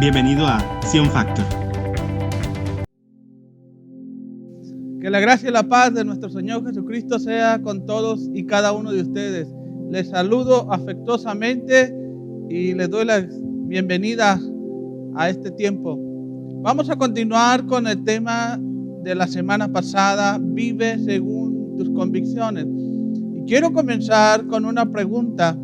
Bienvenido a Sion Factor. Que la gracia y la paz de nuestro Señor Jesucristo sea con todos y cada uno de ustedes. Les saludo afectuosamente y les doy la bienvenida a este tiempo. Vamos a continuar con el tema de la semana pasada, vive según tus convicciones. Y quiero comenzar con una pregunta.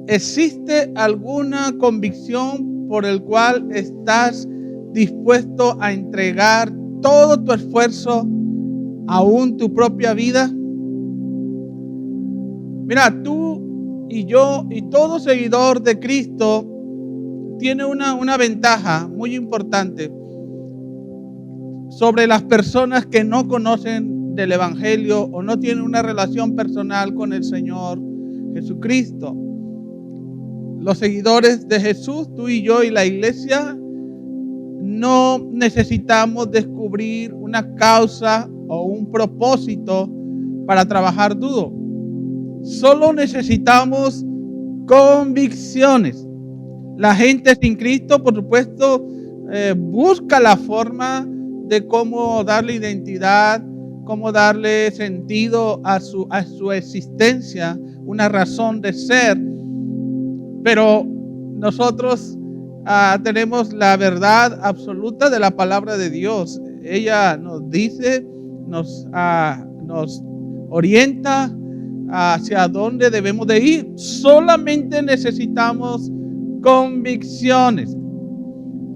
¿Existe alguna convicción por el cual estás dispuesto a entregar todo tu esfuerzo, aún tu propia vida? Mira, tú y yo y todo seguidor de Cristo tiene una ventaja muy importante sobre las personas que no conocen del Evangelio o no tienen una relación personal con el Señor Jesucristo. Los seguidores de Jesús, tú y yo y la iglesia, no necesitamos descubrir una causa o un propósito para trabajar duro. Solo necesitamos convicciones. La gente sin Cristo, por supuesto, busca la forma de cómo darle identidad, cómo darle sentido a su existencia, una razón de ser. Pero nosotros tenemos la verdad absoluta de la palabra de Dios. Ella nos dice, nos orienta hacia dónde debemos de ir. Solamente necesitamos convicciones.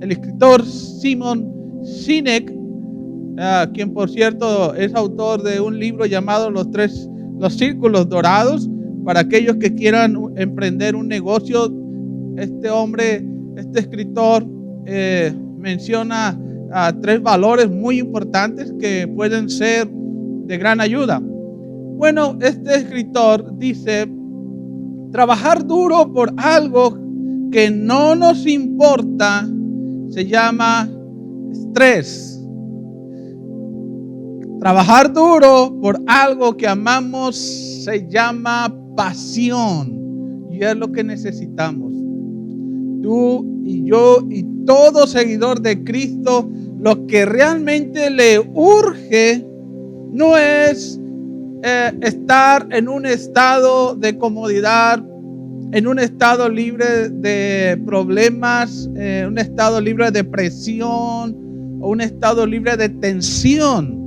El escritor Simon Sinek, quien por cierto es autor de un libro llamado Los Círculos Dorados, para aquellos que quieran emprender un negocio, este escritor menciona 3 valores muy importantes que pueden ser de gran ayuda. Bueno, este escritor dice: trabajar duro por algo que no nos importa se llama estrés. Trabajar duro por algo que amamos se llama pasión, y es lo que necesitamos. Tú y yo y todo seguidor de Cristo, lo que realmente le urge no es estar en un estado de comodidad, en un estado libre de problemas, un estado libre de presión o un estado libre de tensión,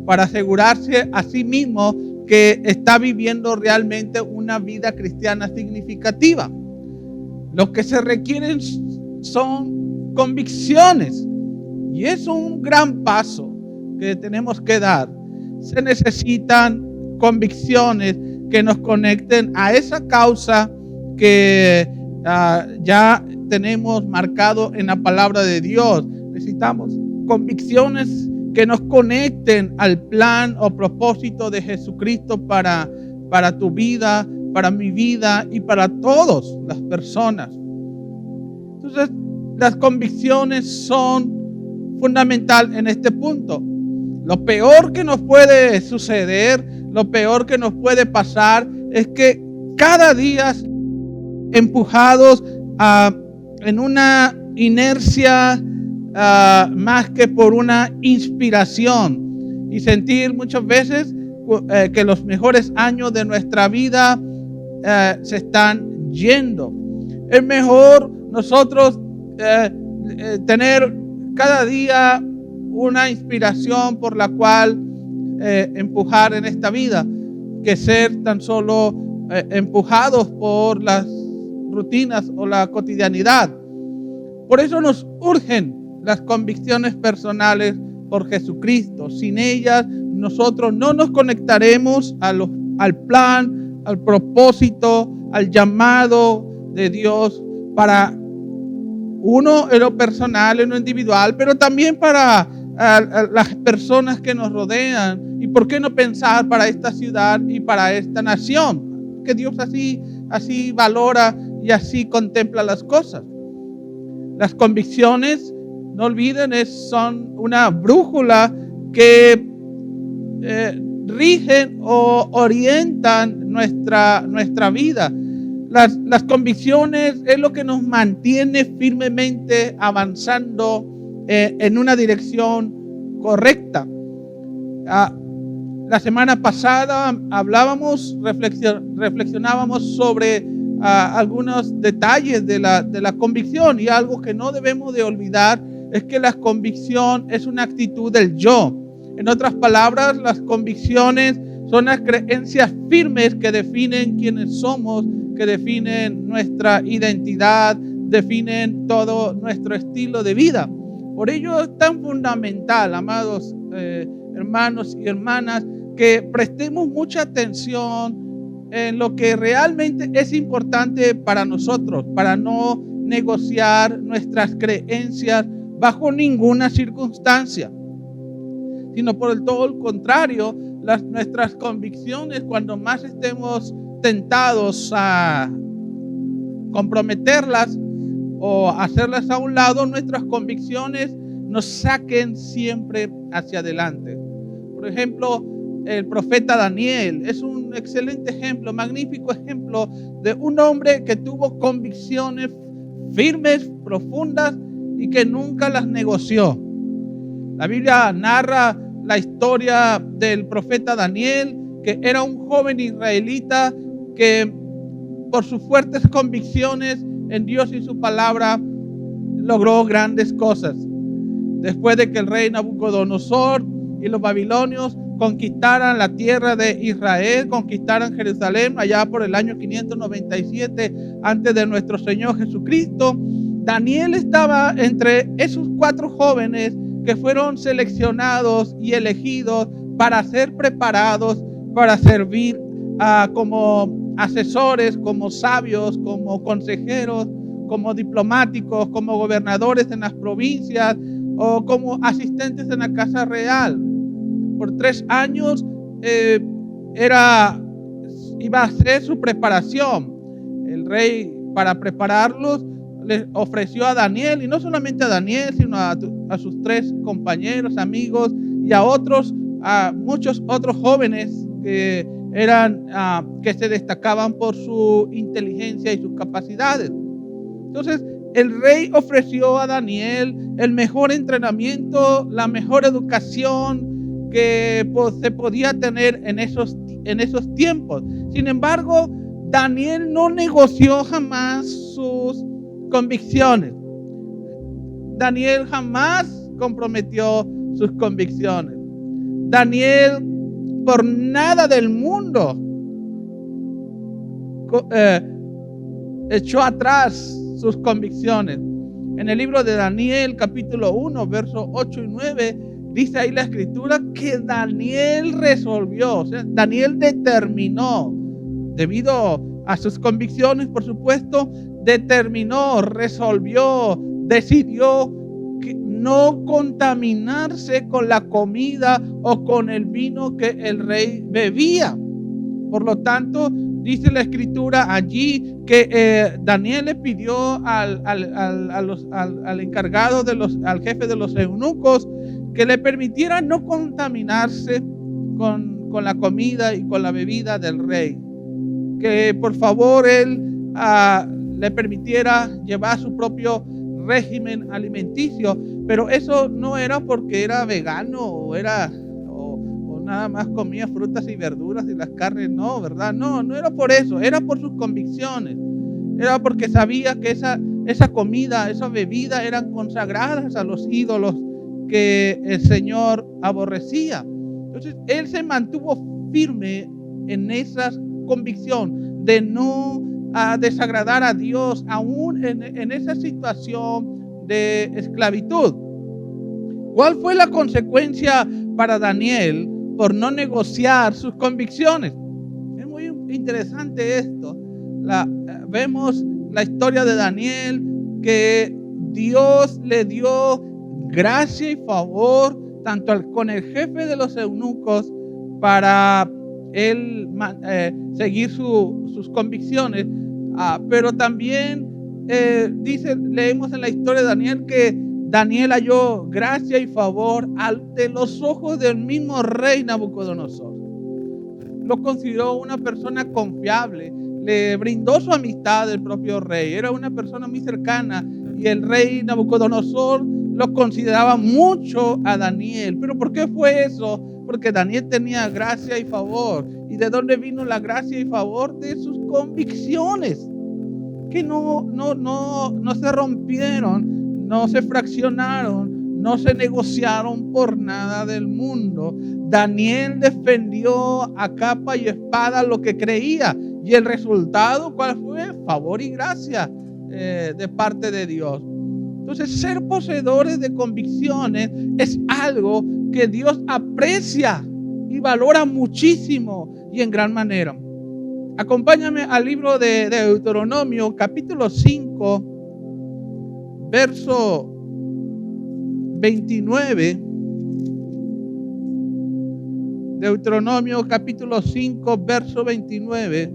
para asegurarse a sí mismo que está viviendo realmente una vida cristiana significativa. Lo que se requieren son convicciones, y es un gran paso que tenemos que dar. Se necesitan convicciones que nos conecten a esa causa que ya tenemos marcado en la palabra de Dios. Necesitamos convicciones que nos conecten al plan o propósito de Jesucristo para tu vida, para mi vida y para todas las personas. Entonces, las convicciones son fundamentales en este punto. Lo peor que nos puede suceder, lo peor que nos puede pasar, es que cada día empujados en una inercia más que por una inspiración, y sentir muchas veces que los mejores años de nuestra vida se están yendo. Es mejor nosotros tener cada día una inspiración por la cual empujar en esta vida, que ser tan solo empujados por las rutinas o la cotidianidad. Por eso nos urgen las convicciones personales por Jesucristo. Sin ellas nosotros no nos conectaremos al plan, al propósito, al llamado de Dios para uno en lo personal, en lo individual, pero también para las personas que nos rodean. Y por qué no pensar para esta ciudad y para esta nación, que Dios así valora y así contempla las cosas. Las convicciones, no olviden, son una brújula que rigen o orientan nuestra vida. Las convicciones es lo que nos mantiene firmemente avanzando en una dirección correcta. La semana pasada reflexionábamos sobre algunos detalles de la convicción, y algo que no debemos de olvidar es que la convicción es una actitud del yo. En otras palabras, las convicciones son las creencias firmes que definen quiénes somos, que definen nuestra identidad, definen todo nuestro estilo de vida. Por ello es tan fundamental, amados hermanos y hermanas, que prestemos mucha atención en lo que realmente es importante para nosotros, para no negociar nuestras creencias bajo ninguna circunstancia, sino por todo el contrario, nuestras convicciones, cuando más estemos tentados a comprometerlas o hacerlas a un lado, nuestras convicciones nos saquen siempre hacia adelante. Por ejemplo, el profeta Daniel es un excelente ejemplo, magnífico ejemplo de un hombre que tuvo convicciones firmes, profundas, y que nunca las negoció. La Biblia narra la historia del profeta Daniel, que era un joven israelita que por sus fuertes convicciones en Dios y su palabra logró grandes cosas. Después de que el rey Nabucodonosor y los babilonios conquistaran la tierra de Israel, conquistaran Jerusalén allá por el año 597 antes de nuestro Señor Jesucristo, Daniel estaba entre esos 4 jóvenes que fueron seleccionados y elegidos para ser preparados para servir como asesores, como sabios, como consejeros, como diplomáticos, como gobernadores en las provincias o como asistentes en la casa real. Por 3 años iba a ser su preparación. El rey, para prepararlos, les ofreció a Daniel, y no solamente a Daniel, sino a sus 3 compañeros, amigos, y a muchos otros jóvenes que se destacaban por su inteligencia y sus capacidades. Entonces, el rey ofreció a Daniel el mejor entrenamiento, la mejor educación que se podía tener en esos tiempos. Sin embargo, Daniel no negoció jamás sus convicciones. Daniel jamás comprometió sus convicciones. Daniel, por nada del mundo, echó atrás sus convicciones. En el libro de Daniel, capítulo 1, versos 8 y 9, dice ahí la escritura que Daniel resolvió, o sea, Daniel determinó, debido a sus convicciones, por supuesto, resolvió, decidió no contaminarse con la comida o con el vino que el rey bebía. Por lo tanto, dice la escritura allí que Daniel le pidió al encargado al jefe de los eunucos, que le permitiera no contaminarse con la comida y con la bebida del rey. Que por favor él le permitiera llevar su propio régimen alimenticio, pero eso no era porque era vegano o nada más comía frutas y verduras y las carnes, no, ¿verdad? No era por eso, era por sus convicciones, era porque sabía que esa comida, esa bebida eran consagradas a los ídolos que el Señor aborrecía. Entonces él se mantuvo firme en esa convicción de no desagradar a Dios aún en esa situación de esclavitud. ¿Cuál fue la consecuencia para Daniel por no negociar sus convicciones? Es muy interesante esto. Vemos la historia de Daniel, que Dios le dio gracia y favor tanto con el jefe de los eunucos para él seguir sus convicciones, pero también leemos en la historia de Daniel que Daniel halló gracia y favor ante los ojos del mismo rey Nabucodonosor. Lo consideró una persona confiable, le brindó su amistad el propio rey. Era una persona muy cercana y el rey Nabucodonosor lo consideraba mucho a Daniel. ¿Pero por qué fue eso? Porque Daniel tenía gracia y favor. ¿Y de dónde vino la gracia y favor? De sus convicciones, que no se rompieron, no se fraccionaron, no se negociaron por nada del mundo. Daniel defendió a capa y espada lo que creía. ¿Y el resultado cuál fue? Favor y gracia de parte de Dios. Entonces, ser poseedores de convicciones es algo que Dios aprecia y valora muchísimo y en gran manera. Acompáñame al libro de Deuteronomio, capítulo 5, verso 29. Deuteronomio, capítulo 5, verso 29.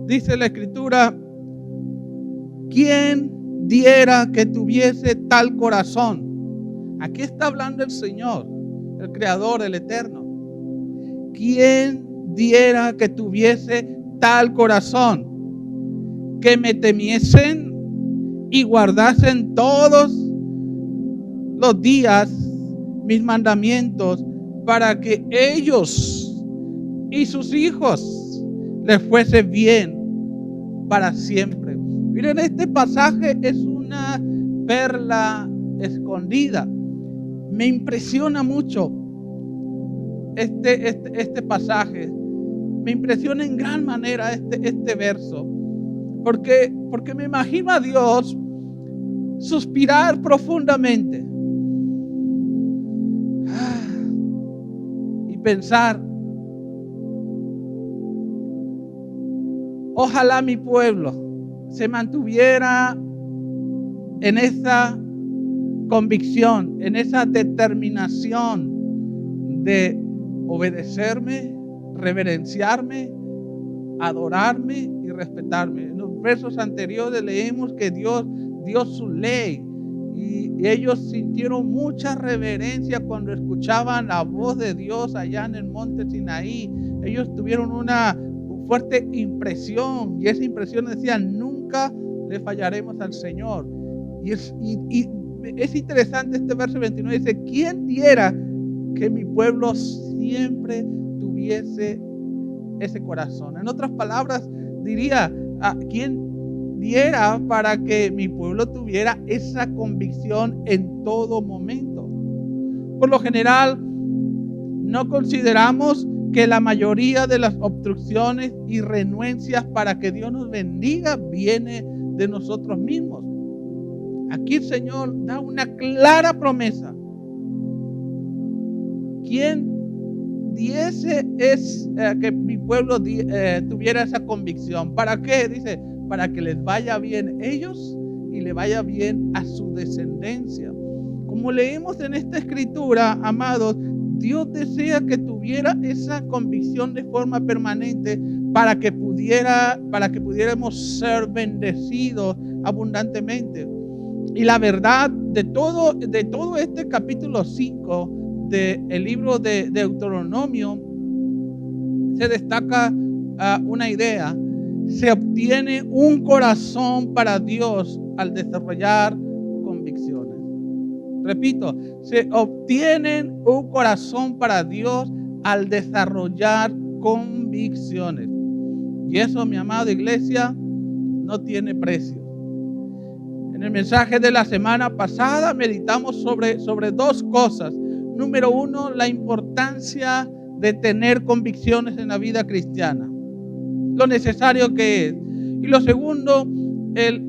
Dice la Escritura: ¿quién diera que tuviese tal corazón? Aquí está hablando el Señor, el Creador, el Eterno. ¿Quién diera que tuviese tal corazón? Que me temiesen y guardasen todos los días mis mandamientos, para que ellos y sus hijos les fuese bien para siempre. Miren, este pasaje es una perla escondida. Me impresiona mucho este pasaje. Me impresiona en gran manera este verso. Porque me imagino a Dios suspirar profundamente y pensar: ojalá mi pueblo se mantuviera en esa convicción, en esa determinación de obedecerme, reverenciarme, adorarme y respetarme. En los versos anteriores leemos que Dios dio su ley y ellos sintieron mucha reverencia cuando escuchaban la voz de Dios allá en el monte Sinaí. Ellos tuvieron una fuerte impresión y esa impresión decía: nunca le fallaremos al Señor. Y es interesante este verso 29, dice: ¿quién diera que mi pueblo siempre tuviese ese corazón? En otras palabras, diría: ¿quién diera para que mi pueblo tuviera esa convicción en todo momento? Por lo general, no consideramos que la mayoría de las obstrucciones y renuencias para que Dios nos bendiga viene de nosotros mismos. Aquí el Señor da una clara promesa. Quien diese que mi pueblo tuviera esa convicción. ¿Para qué? Dice: para que les vaya bien ellos y le vaya bien a su descendencia. Como leemos en esta escritura, amados, Dios desea que tuviera esa convicción de forma permanente para que pudiéramos ser bendecidos abundantemente. Y la verdad de todo este capítulo 5 del libro de Deuteronomio se destaca una idea: se obtiene un corazón para Dios al desarrollar convicciones. Repito, se obtiene un corazón para Dios al desarrollar convicciones. Y eso, mi amada iglesia, no tiene precio. En el mensaje de la semana pasada meditamos sobre dos cosas. Número uno, la importancia de tener convicciones en la vida cristiana, lo necesario que es. Y lo segundo, el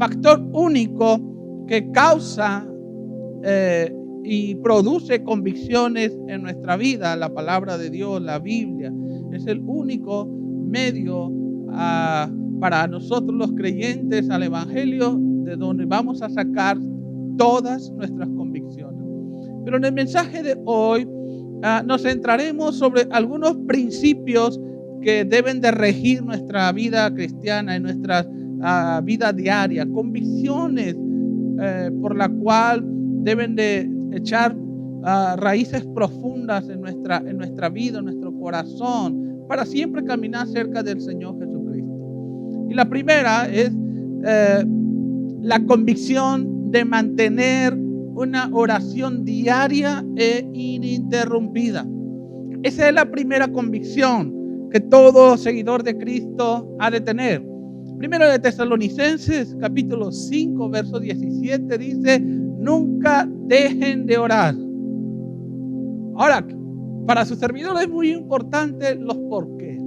factor único que causa y produce convicciones en nuestra vida, la palabra de Dios, la Biblia. Es el único medio para nosotros los creyentes al Evangelio, de donde vamos a sacar todas nuestras convicciones. Pero en el mensaje de hoy nos centraremos sobre algunos principios que deben de regir nuestra vida cristiana y nuestra vida diaria, convicciones por la cual deben de echar raíces profundas en nuestra vida, en nuestro corazón, para siempre caminar cerca del Señor Jesucristo. Y la primera es la convicción de mantener una oración diaria e ininterrumpida. Esa es la primera convicción que todo seguidor de Cristo ha de tener. Primero de Tesalonicenses, capítulo 5, verso 17, dice: nunca dejen de orar. Ahora, para su servidor es muy importante los por qué.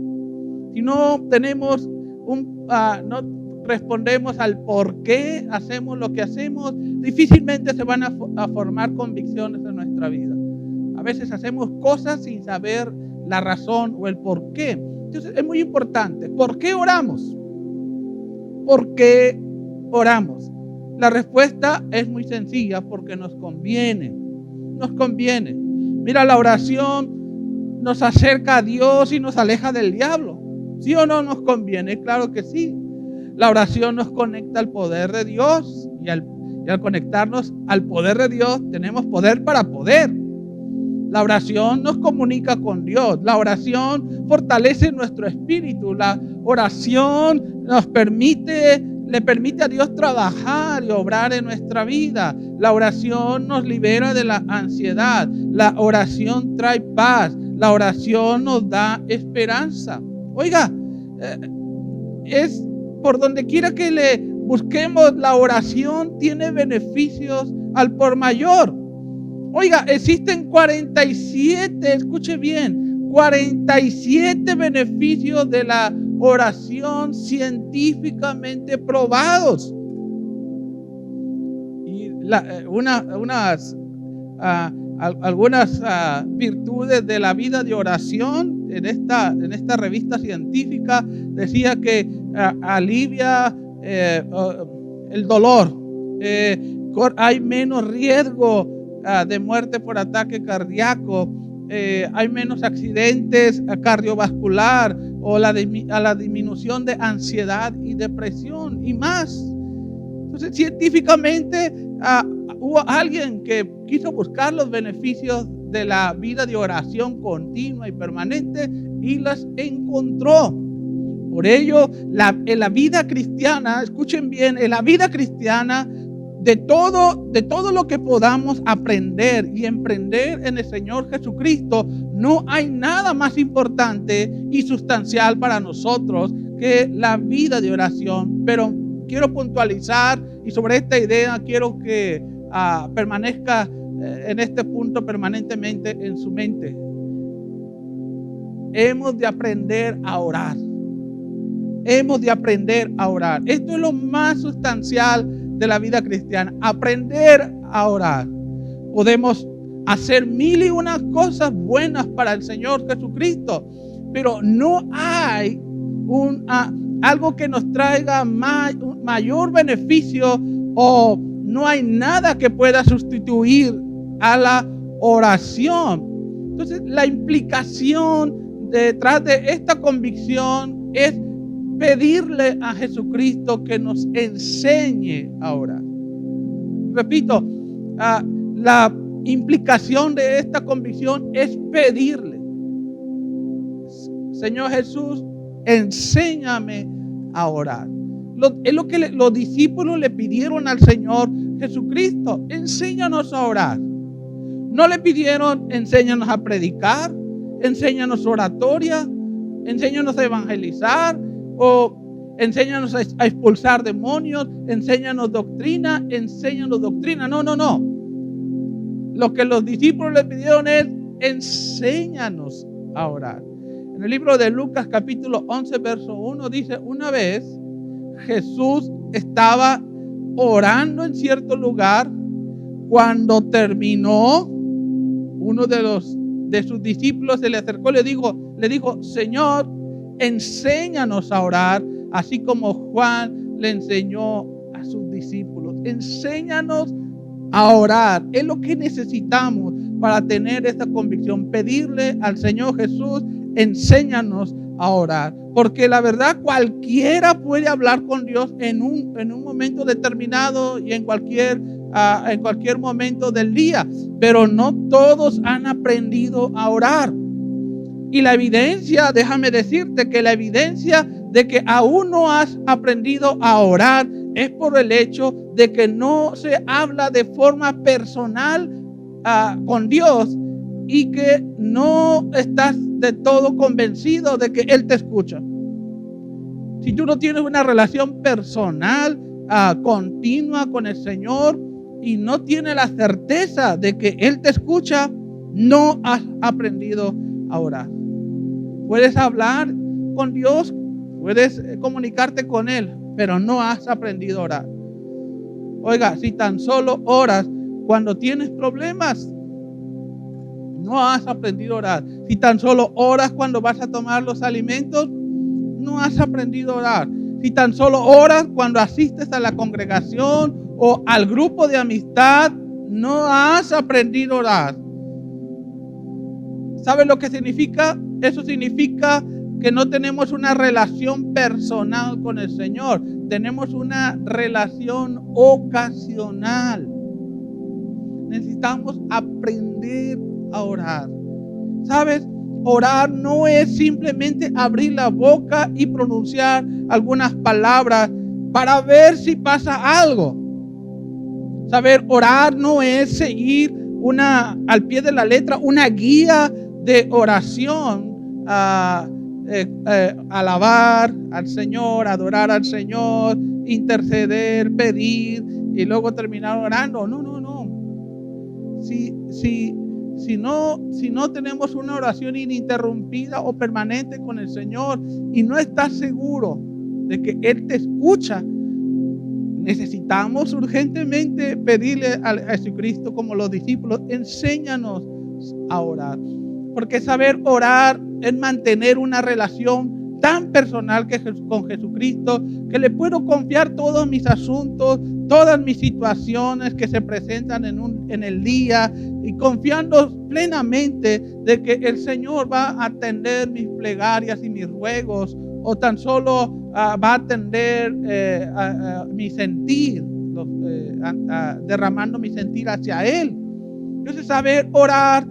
Si no tenemos no respondemos al por qué hacemos lo que hacemos, difícilmente se van a formar convicciones en nuestra vida. A veces hacemos cosas sin saber la razón o el por qué. Entonces es muy importante. ¿Por qué oramos? ¿Por qué oramos? La respuesta es muy sencilla: porque nos conviene. Nos conviene. Mira, la oración nos acerca a Dios y nos aleja del diablo. ¿Sí o no nos conviene? Claro que sí. La oración nos conecta al poder de Dios y al conectarnos al poder de Dios tenemos poder para poder. La oración nos comunica con Dios. La oración fortalece nuestro espíritu. La oración le permite a Dios trabajar y obrar en nuestra vida. La oración nos libera de la ansiedad. La oración trae paz. La oración nos da esperanza. Oiga, es por donde quiera que le busquemos, la oración tiene beneficios al por mayor. Oiga, existen 47, escuche bien, 47 beneficios de la oración científicamente probados. Y algunas virtudes de la vida de oración en esta revista científica decía que alivia el dolor, hay menos riesgo de muerte por ataque cardíaco, hay menos accidentes cardiovascular o a la disminución de ansiedad y depresión y más. Entonces, científicamente hubo alguien que quiso buscar los beneficios de la vida de oración continua y permanente y las encontró. Por ello, en la vida cristiana, escuchen bien, en la vida cristiana, de todo lo que podamos aprender y emprender en el Señor Jesucristo, no hay nada más importante y sustancial para nosotros que la vida de oración. Pero quiero puntualizar, y sobre esta idea quiero que permanezca en este punto permanentemente en su mente. Hemos de aprender a orar. Hemos de aprender a orar. Esto es lo más sustancial de la vida cristiana. Aprender a orar. Podemos hacer mil y unas cosas buenas para el Señor Jesucristo, pero no hay algo que nos traiga mayor beneficio, o no hay nada que pueda sustituir a la oración. Entonces, la implicación detrás de esta convicción es pedirle a Jesucristo que nos enseñe a orar. Repito, la implicación de esta convicción es pedirle: Señor Jesús, enséñame a orar. Es lo que los discípulos le pidieron al Señor Jesucristo: enséñanos a orar. No le pidieron: enséñanos a predicar, enséñanos oratoria, enséñanos a evangelizar, o enséñanos a expulsar demonios, enséñanos doctrina. No. Lo que los discípulos le pidieron es: enséñanos a orar. En el libro de Lucas capítulo 11 verso 1 dice: una vez Jesús estaba orando en cierto lugar. Cuando terminó, uno de sus discípulos se le acercó y le dijo: Señor, enséñanos a orar, así como Juan le enseñó a sus discípulos. Enséñanos a orar. Es lo que necesitamos para tener esta convicción. Pedirle al Señor Jesús: enséñanos a orar. Porque la verdad, cualquiera puede hablar con Dios en un momento determinado y en cualquier en cualquier momento del día, pero no todos han aprendido a orar. Y la evidencia, déjame decirte que la evidencia de que aún no has aprendido a orar es por el hecho de que no se habla de forma personal con Dios y que no estás de todo convencido de que Él te escucha. Si tú no tienes una relación personal continua con el Señor y no tienes la certeza de que Él te escucha, no has aprendido a orar. Puedes hablar con Dios, puedes comunicarte con Él, pero no has aprendido a orar. Oiga, si tan solo oras cuando tienes problemas, no has aprendido a orar. Si tan solo oras cuando vas a tomar los alimentos, no has aprendido a orar. Si tan solo oras cuando asistes a la congregación o al grupo de amistad, no has aprendido a orar. ¿Sabes lo que significa? Eso significa que no tenemos una relación personal con el Señor. Tenemos una relación ocasional. Necesitamos aprender a orar. ¿Sabes? Orar no es simplemente abrir la boca y pronunciar algunas palabras para ver si pasa algo. Saber orar no es seguir al pie de la letra una guía de oración, alabar al Señor, adorar al Señor, interceder, pedir y luego terminar orando. No. Si no tenemos una oración ininterrumpida o permanente con el Señor y no estás seguro de que Él te escucha, necesitamos urgentemente pedirle a Jesucristo como los discípulos, enséñanos a orar. Porque saber orar es mantener una relación tan personal con Jesucristo, que le puedo confiar todos mis asuntos, todas mis situaciones que se presentan en el día, y confiando plenamente de que el Señor va a atender mis plegarias y mis ruegos, o tan solo va a atender mi sentir, derramando mi sentir hacia Él. Entonces, saber orar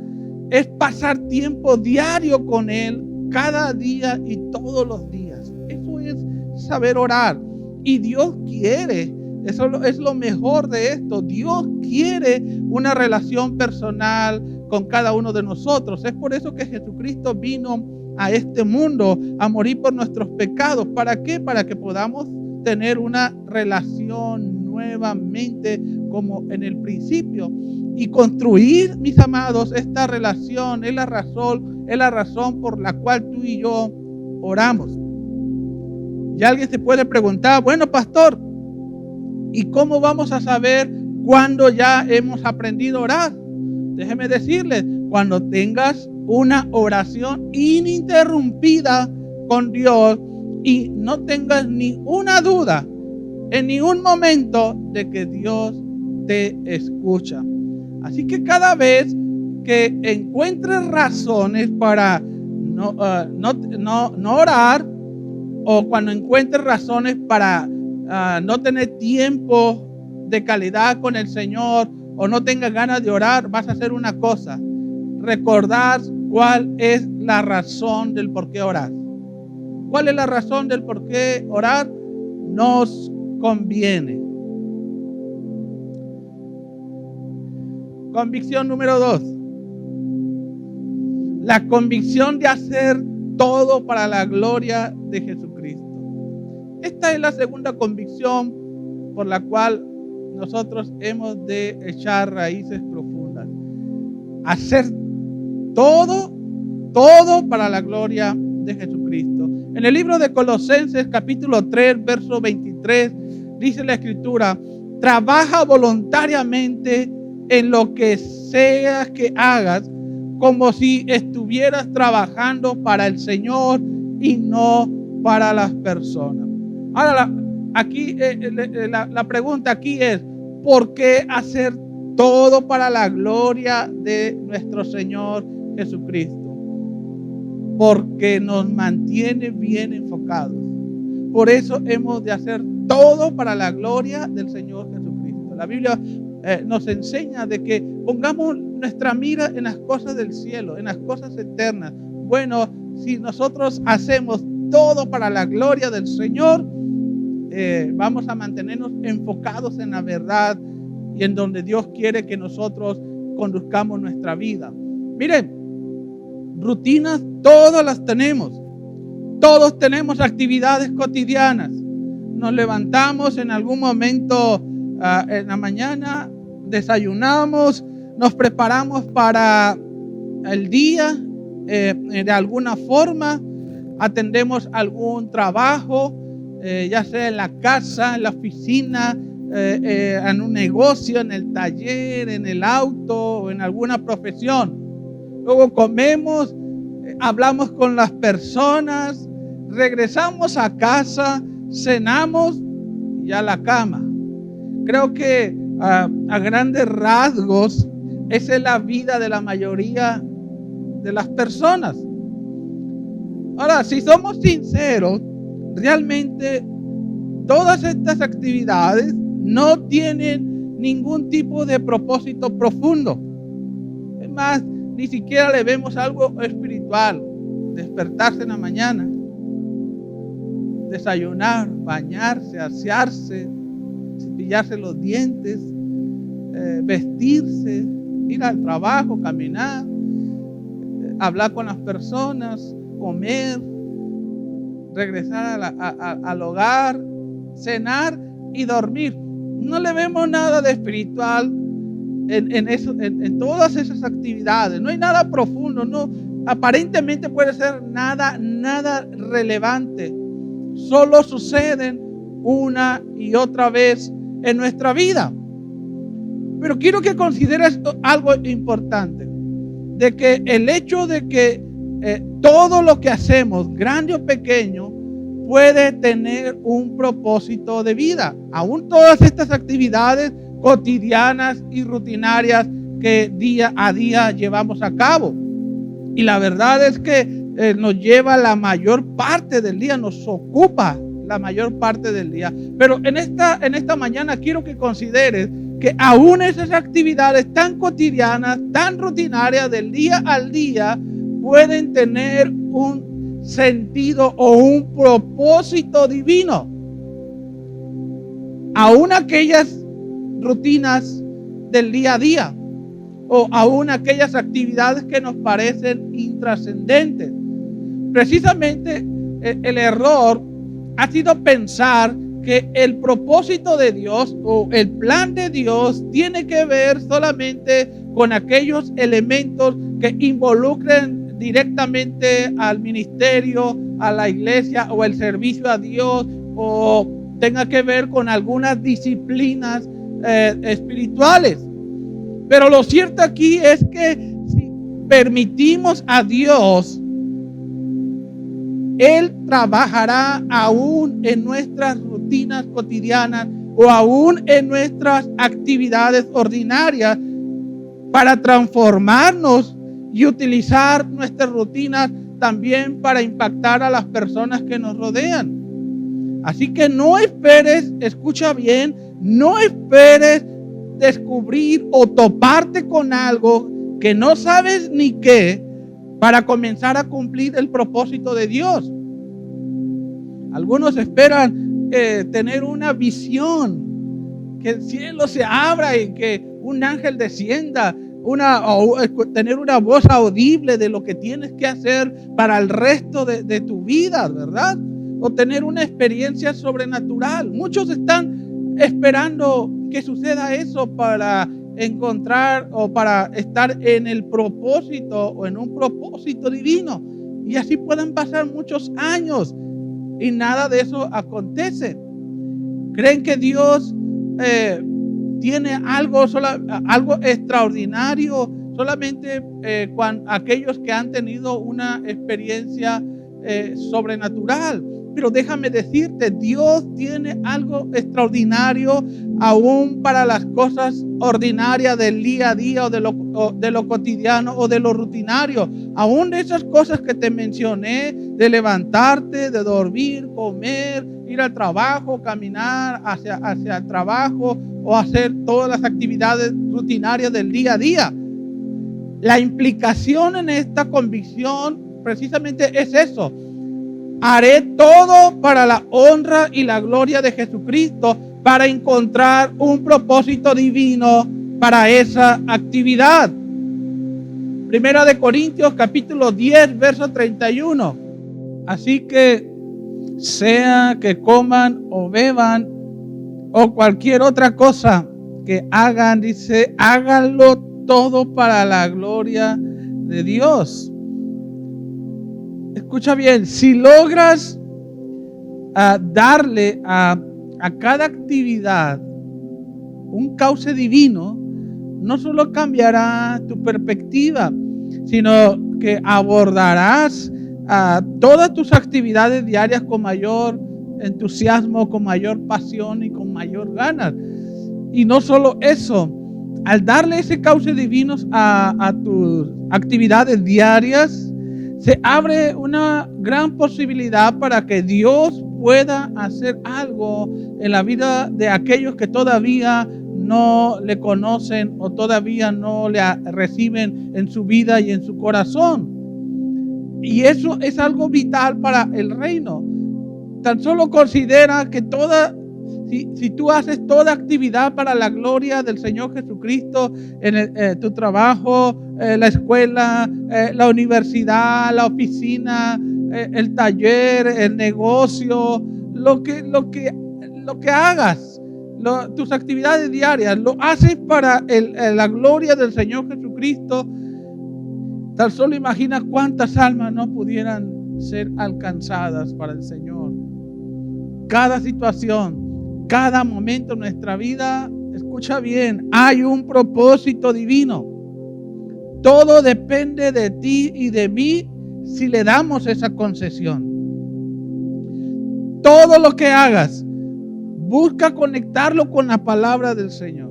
es pasar tiempo diario con Él, cada día y todos los días. Eso es saber orar. Y Dios quiere, eso es lo mejor de esto. Dios quiere una relación personal con cada uno de nosotros. Es por eso que Jesucristo vino a este mundo a morir por nuestros pecados. ¿Para qué? Para que podamos tener una relación nuevamente como en el principio. Y construir, mis amados, esta relación es la razón por la cual tú y yo oramos. Y alguien se puede preguntar, bueno, pastor, ¿y cómo vamos a saber cuándo ya hemos aprendido a orar? Déjeme decirles, cuando tengas una oración ininterrumpida con Dios y no tengas ni una duda en ningún momento de que Dios te escucha. Así que cada vez que encuentres razones para no orar, o cuando encuentres razones para no tener tiempo de calidad con el Señor, o no tengas ganas de orar, vas a hacer una cosa: recordar cuál es la razón del por qué orar. ¿Cuál es la razón del por qué orar? Nos conviene. Convicción número 2. La convicción de hacer todo para la gloria de Jesucristo. Esta es la segunda convicción por la cual nosotros hemos de echar raíces profundas. Hacer todo para la gloria de Jesucristo. En el libro de Colosenses capítulo 3, verso 23, dice la Escritura: trabaja voluntariamente en lo que sea que hagas, como si estuvieras trabajando para el Señor y no para las personas. Ahora, la pregunta aquí es: ¿por qué hacer todo para la gloria de nuestro Señor Jesucristo? Porque nos mantiene bien enfocados. Por eso hemos de hacer todo para la gloria del Señor Jesucristo. La Biblia nos enseña de que pongamos nuestra mira en las cosas del cielo, en las cosas eternas. Bueno, si nosotros hacemos todo para la gloria del Señor, vamos a mantenernos enfocados en la verdad y en donde Dios quiere que nosotros conduzcamos nuestra vida. Miren, rutinas todas las tenemos. Todos tenemos actividades cotidianas. Nos levantamos en algún momento en la mañana, desayunamos, nos preparamos para el día de alguna forma, atendemos algún trabajo, ya sea en la casa, en la oficina, en un negocio, en el taller, en el auto o en alguna profesión. Luego comemos, hablamos con las personas, regresamos a casa, cenamos y a la cama. Creo que a grandes rasgos esa es la vida de la mayoría de las personas. Ahora, si somos sinceros, realmente todas estas actividades no tienen ningún tipo de propósito profundo. Es más, ni siquiera le vemos algo espiritual. Despertarse en la mañana, desayunar, bañarse, asearse, cepillarse los dientes, vestirse, ir al trabajo, caminar, hablar con las personas, comer, regresar al hogar, cenar y dormir. No le vemos nada de espiritual en todas esas actividades. No hay nada profundo, no, aparentemente puede ser nada relevante. Solo suceden una y otra vez en nuestra vida. Pero quiero que consideres algo importante, de que el hecho de que todo lo que hacemos, grande o pequeño, puede tener un propósito de vida. Aún todas estas actividades cotidianas y rutinarias que día a día llevamos a cabo. Y la verdad es que nos lleva la mayor parte del día, nos ocupa la mayor parte del día. Pero en esta mañana quiero que consideres que aún esas actividades tan cotidianas, tan rutinarias del día al día, pueden tener un sentido o un propósito divino. Aún aquellas rutinas del día a día o aún aquellas actividades que nos parecen intrascendentes. Precisamente el error ha sido pensar que el propósito de Dios o el plan de Dios tiene que ver solamente con aquellos elementos que involucren directamente al ministerio, a la iglesia o el servicio a Dios, o tenga que ver con algunas disciplinas espirituales. Pero lo cierto aquí es que si permitimos a Dios, Él trabajará aún en nuestras rutinas cotidianas o aún en nuestras actividades ordinarias para transformarnos y utilizar nuestras rutinas también para impactar a las personas que nos rodean. Así que no esperes, escucha bien, no esperes descubrir o toparte con algo que no sabes ni qué para comenzar a cumplir el propósito de Dios. Algunos esperan tener una visión, que el cielo se abra y que un ángel descienda, tener una voz audible de lo que tienes que hacer para el resto de tu vida, ¿verdad? O tener una experiencia sobrenatural. Muchos están esperando que suceda eso para encontrar o para estar en el propósito o en un propósito divino. Y así pueden pasar muchos años y nada de eso acontece. ¿Creen que Dios tiene algo extraordinario solamente cuando aquellos que han tenido una experiencia sobrenatural? Pero déjame decirte, Dios tiene algo extraordinario aún para las cosas ordinarias del día a día o de lo cotidiano o de lo rutinario. Aún de esas cosas que te mencioné, de levantarte, de dormir, comer, ir al trabajo, caminar hacia el trabajo o hacer todas las actividades rutinarias del día a día. La implicación en esta convicción precisamente es eso. Haré todo para la honra y la gloria de Jesucristo, para encontrar un propósito divino para esa actividad. Primera de Corintios capítulo 10, verso 31. Así que sea que coman o beban o cualquier otra cosa que hagan, dice, háganlo todo para la gloria de Dios. Escucha bien, si logras darle a cada actividad un cauce divino, no solo cambiará tu perspectiva, sino que abordarás todas tus actividades diarias con mayor entusiasmo, con mayor pasión y con mayor ganas. Y no solo eso, al darle ese cauce divino a tus actividades diarias, se abre una gran posibilidad para que Dios pueda hacer algo en la vida de aquellos que todavía no le conocen o todavía no le reciben en su vida y en su corazón. Y eso es algo vital para el reino. Tan solo considera que si tú haces toda actividad para la gloria del Señor Jesucristo en tu trabajo, la escuela, la universidad, la oficina, el taller, el negocio, lo que hagas, tus actividades diarias, lo haces para la gloria del Señor Jesucristo. Tan solo imagina cuántas almas no pudieran ser alcanzadas para el Señor. Cada situación, cada momento en nuestra vida, escucha bien, hay un propósito divino. Todo depende de ti y de mí si le damos esa concesión. Todo lo que hagas, busca conectarlo con la palabra del Señor.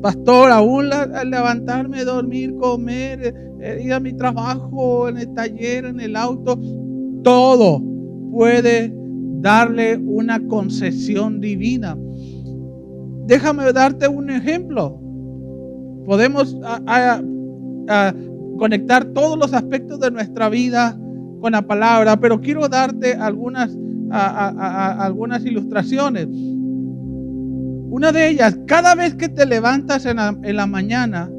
Pastor, aún al levantarme, dormir, comer, ir a mi trabajo, en el taller, en el auto, todo puede darle una concesión divina. Déjame darte un ejemplo. Podemos conectar todos los aspectos de nuestra vida con la palabra, pero quiero darte algunas ilustraciones. Una de ellas, cada vez que te levantas en la mañana,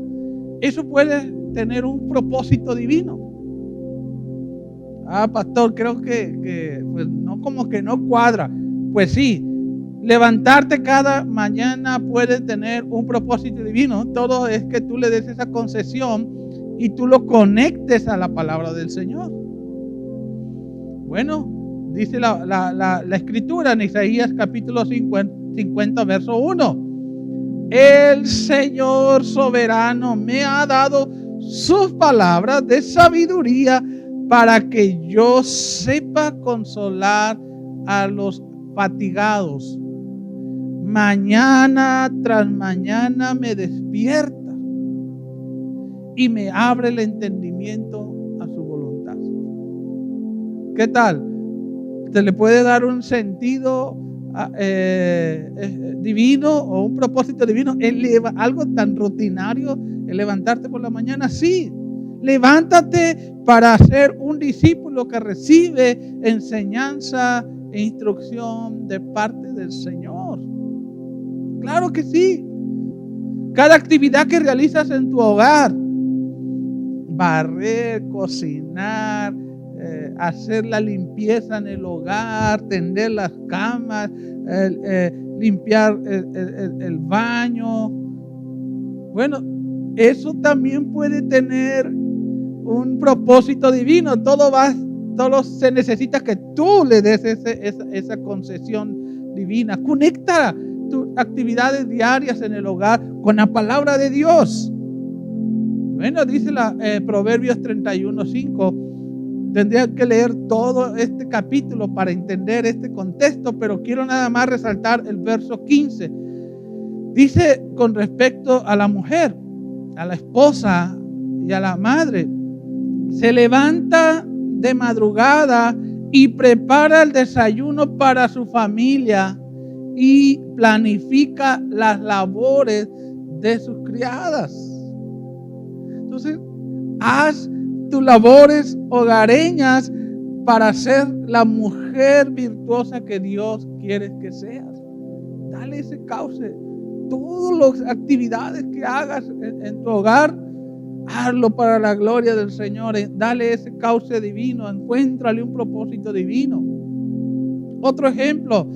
eso puede tener un propósito divino. Pastor, creo que pues no, como que no cuadra. Pues sí, levantarte cada mañana puede tener un propósito divino. Todo es que tú le des esa concesión y tú lo conectes a la palabra del Señor. Bueno, dice la Escritura en Isaías capítulo 50, verso 1. El Señor soberano me ha dado sus palabras de sabiduría para que yo sepa consolar a los fatigados. Mañana tras mañana me despierta y me abre el entendimiento a su voluntad. ¿Qué tal? ¿Se le puede dar un sentido divino o un propósito divino? Algo tan rutinario, el levantarte por la mañana. Sí, levántate para ser un discípulo que recibe enseñanza e instrucción de parte del Señor. Claro que sí. Cada actividad que realizas en tu hogar, barrer, cocinar, hacer la limpieza en el hogar, tender las camas, limpiar el baño. Bueno, eso también puede tener un propósito divino. Todo se necesita que tú le des esa concesión divina. Conecta tus actividades diarias en el hogar con la palabra de Dios. Bueno, dice Proverbios 31:5. tendría que leer todo este capítulo para entender este contexto, pero quiero nada más resaltar el verso 15. Dice con respecto a la mujer, a la esposa y a la madre, se levanta de madrugada y prepara el desayuno para su familia y planifica las labores de sus criadas. Entonces, haz tus labores hogareñas para ser la mujer virtuosa que Dios quiere que seas. Dale ese cauce. Todas las actividades que hagas en tu hogar, hazlo para la gloria del Señor. Dale ese cauce divino. Encuéntrale un propósito divino. Otro ejemplo,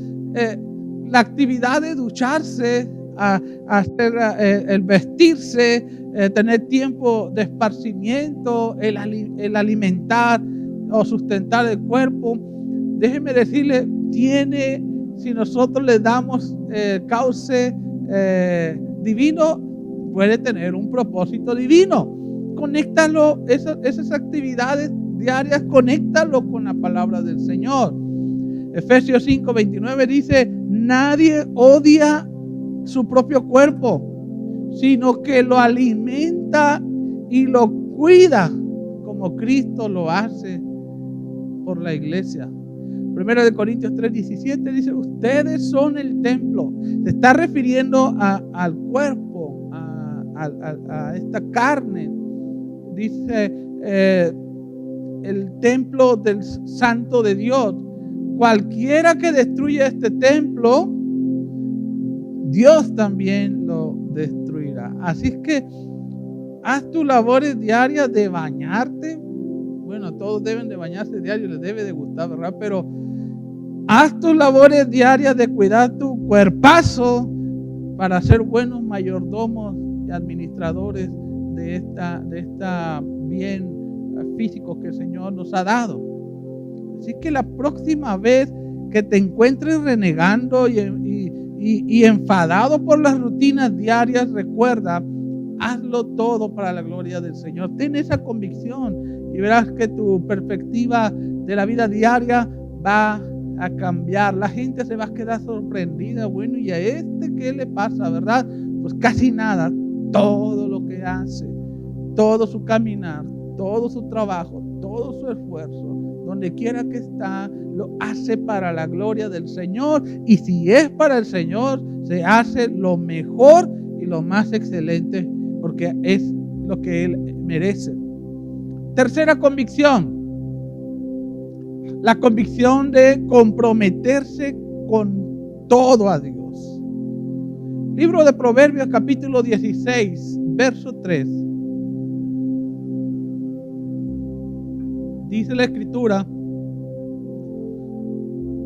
la actividad de ducharse, hacer el vestirse, tener tiempo de esparcimiento, el alimentar o sustentar el cuerpo. Déjeme decirle, si nosotros le damos cauce divino, puede tener un propósito divino. Conéctalo, esas actividades diarias, conéctalo con la palabra del Señor. Efesios 5:29 dice: nadie odia su propio cuerpo, sino que lo alimenta y lo cuida como Cristo lo hace por la iglesia. 1 Corintios 3:17 dice: ustedes son el templo. Se está refiriendo al cuerpo, a esta carne. Dice el templo del Santo de Dios. Cualquiera que destruya este templo, Dios también lo destruirá. Así es que haz tus labores diarias de bañarte. Bueno, todos deben de bañarse diario, les debe de gustar, ¿verdad? Pero haz tus labores diarias de cuidar tu cuerpazo para ser buenos mayordomos y administradores de esta bien físico que el Señor nos ha dado. Así que la próxima vez que te encuentres renegando y enfadado por las rutinas diarias, recuerda, hazlo todo para la gloria del Señor. Ten esa convicción y verás que tu perspectiva de la vida diaria va a cambiar. La gente se va a quedar sorprendida. Bueno, ¿y a qué le pasa, verdad? Pues casi nada. Todo lo que hace, todo su caminar, todo su trabajo, todo su esfuerzo, donde quiera que está, lo hace para la gloria del Señor. Y si es para el Señor, se hace lo mejor y lo más excelente, porque es lo que Él merece. Tercera convicción, la convicción de comprometerse con todo a Dios. Libro de Proverbios, capítulo 16, verso 3. Dice la Escritura: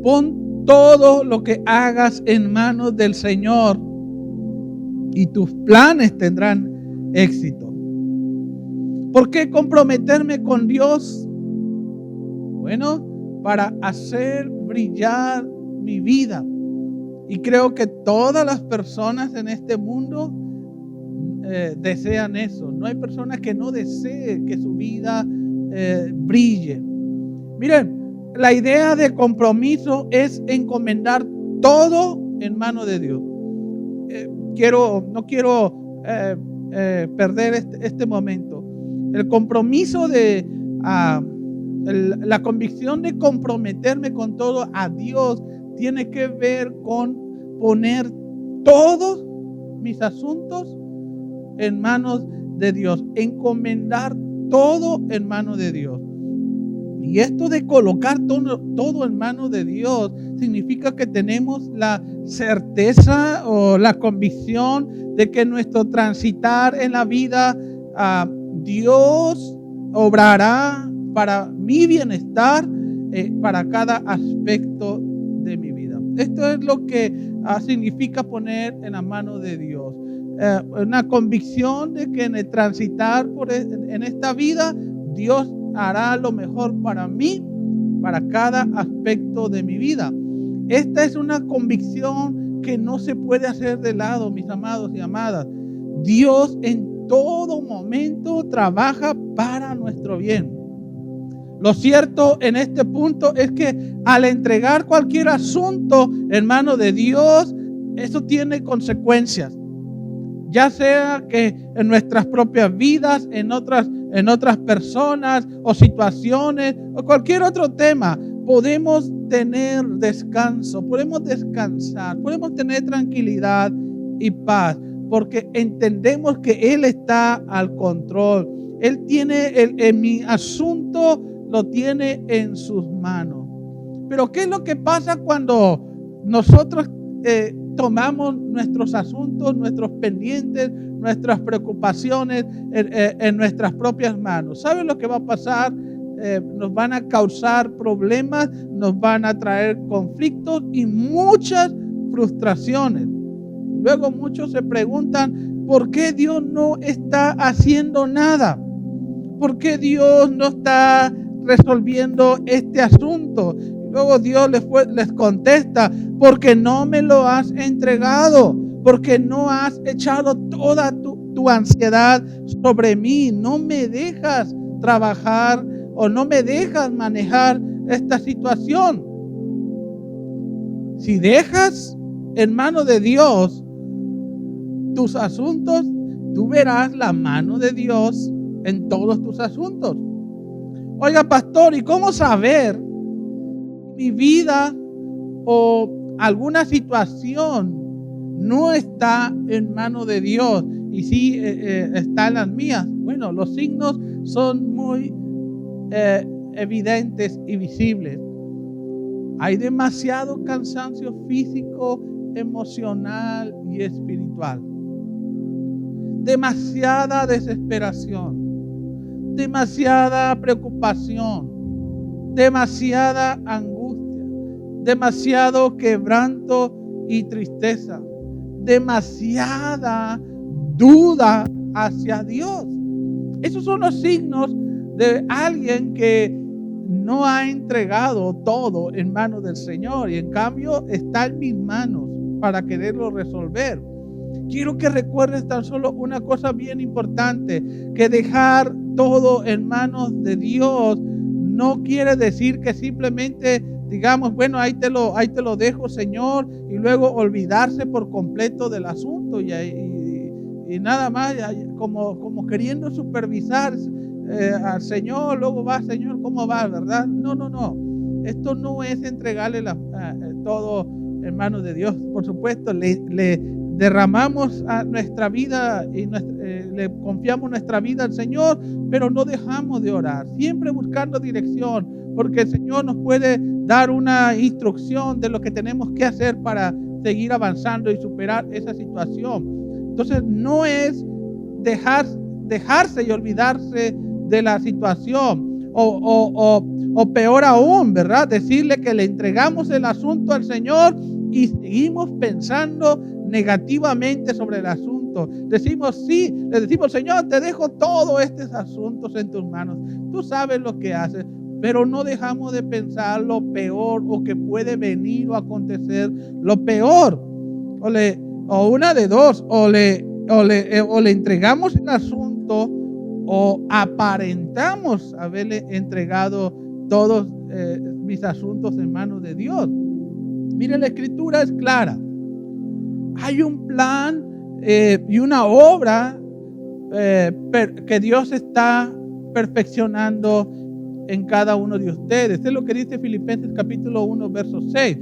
pon todo lo que hagas en manos del Señor y tus planes tendrán éxito. ¿Por qué comprometerme con Dios? Bueno, para hacer brillar mi vida. Y creo que todas las personas en este mundo desean eso. No hay persona que no desee que su vida brille. Miren, la idea de compromiso es encomendar todo en manos de Dios. No quiero perder este momento. El compromiso la convicción de comprometerme con todo a Dios tiene que ver con poner todos mis asuntos en manos de Dios, encomendar todo en manos de Dios. Y esto de colocar todo en manos de Dios significa que tenemos la certeza o la convicción de que nuestro transitar en la vida, Dios obrará para mi bienestar, para cada aspecto de mi vida. Esto es lo que significa poner en la mano de Dios. Una convicción de que en el transitar en esta vida, Dios hará lo mejor para mí, para cada aspecto de mi vida. Esta es una convicción que no se puede hacer de lado, mis amados y amadas. Dios en todo momento trabaja para nuestro bien. Lo cierto en este punto es que al entregar cualquier asunto en manos de Dios, eso tiene consecuencias. Ya sea que en nuestras propias vidas, en otras personas o situaciones o cualquier otro tema, podemos tener descanso, podemos descansar, podemos tener tranquilidad y paz, porque entendemos que Él está al control. Él tiene mi asunto, lo tiene en sus manos. Pero ¿qué es lo que pasa cuando nosotros tomamos nuestros asuntos, nuestros pendientes, nuestras preocupaciones en nuestras propias manos? ¿Saben lo que va a pasar? Nos van a causar problemas, nos van a traer conflictos y muchas frustraciones. Luego muchos se preguntan, ¿por qué Dios no está haciendo nada? ¿Por qué Dios no está resolviendo este asunto? Luego Dios les contesta, porque no me lo has entregado, porque no has echado toda tu ansiedad sobre mí, no me dejas trabajar o no me dejas manejar esta situación. Si dejas en manos de Dios tus asuntos, tú verás la mano de Dios en todos tus asuntos. Oiga, pastor, ¿y cómo saber mi vida o alguna situación no está en manos de Dios y sí está en las mías? Bueno, los signos son muy evidentes y visibles. Hay demasiado cansancio físico, emocional y espiritual. Demasiada desesperación, demasiada preocupación, demasiada angustia, demasiado quebranto y tristeza, demasiada duda hacia Dios. Esos son los signos de alguien que no ha entregado todo en manos del Señor y en cambio está en mis manos para quererlo resolver. Quiero que recuerdes tan solo una cosa bien importante, que dejar todo en manos de Dios no quiere decir que simplemente digamos, bueno, ahí te lo dejo, Señor, y luego olvidarse por completo del asunto y nada más, como queriendo supervisar al Señor, luego va, Señor, ¿cómo va? ¿Verdad? No. Esto no es entregarle todo en manos de Dios. Por supuesto, le derramamos a nuestra vida y le confiamos nuestra vida al Señor, pero no dejamos de orar, siempre buscando dirección, porque el Señor nos puede dar una instrucción de lo que tenemos que hacer para seguir avanzando y superar esa situación. Entonces, no es dejarse y olvidarse de la situación, o peor aún, ¿verdad? Decirle que le entregamos el asunto al Señor y seguimos pensando negativamente sobre el asunto. Le decimos, Señor, te dejo todos estos asuntos en tus manos. Tú sabes lo que haces, pero no dejamos de pensar lo peor o que puede venir o acontecer lo peor. O una de dos, o le entregamos el asunto o aparentamos haberle entregado todos mis asuntos en manos de Dios. Mire, la Escritura es clara. Hay un plan y una obra que Dios está perfeccionando en cada uno de ustedes. Es lo que dice Filipenses capítulo 1, verso 6.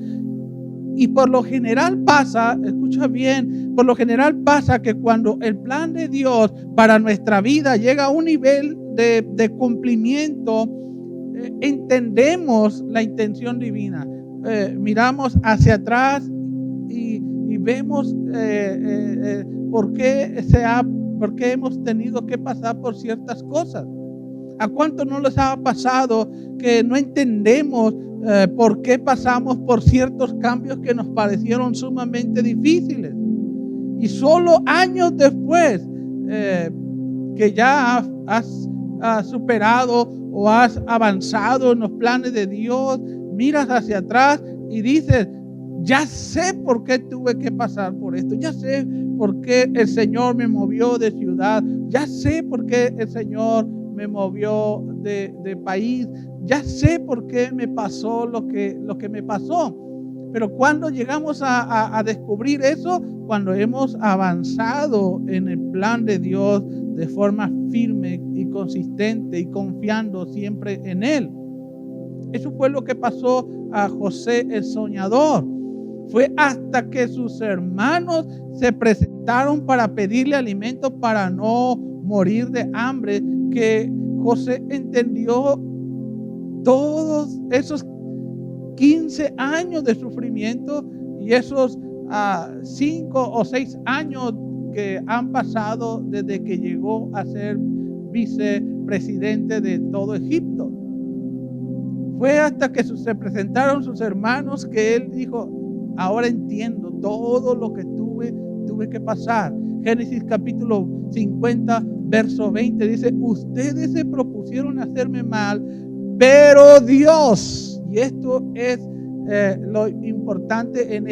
Y por lo general pasa, escucha bien, por lo general pasa que cuando el plan de Dios para nuestra vida llega a un nivel de cumplimiento, entendemos la intención divina. Miramos hacia atrás y vemos por qué hemos tenido que pasar por ciertas cosas. ¿A cuánto no les ha pasado que no entendemos por qué pasamos por ciertos cambios que nos parecieron sumamente difíciles? Y solo años después que ya has superado o has avanzado en los planes de Dios, miras hacia atrás y dices, ya sé por qué tuve que pasar por esto, ya sé por qué el Señor me movió de ciudad, ya sé por qué el Señor me movió de país. Ya sé por qué me pasó lo que me pasó. Pero cuando llegamos a descubrir eso, cuando hemos avanzado en el plan de Dios de forma firme y consistente y confiando siempre en Él. Eso fue lo que pasó a José el soñador. Fue hasta que sus hermanos se presentaron para pedirle alimento para no morir de hambre que José entendió todos esos 15 años de sufrimiento y esos 5 o 6 años que han pasado desde que llegó a ser vicepresidente de todo Egipto. Fue hasta que se presentaron sus hermanos que él dijo: ahora entiendo todo lo que tuve que pasar. Génesis capítulo 50, verso 20 dice: ustedes se propusieron hacerme mal, pero Dios, y esto es lo importante en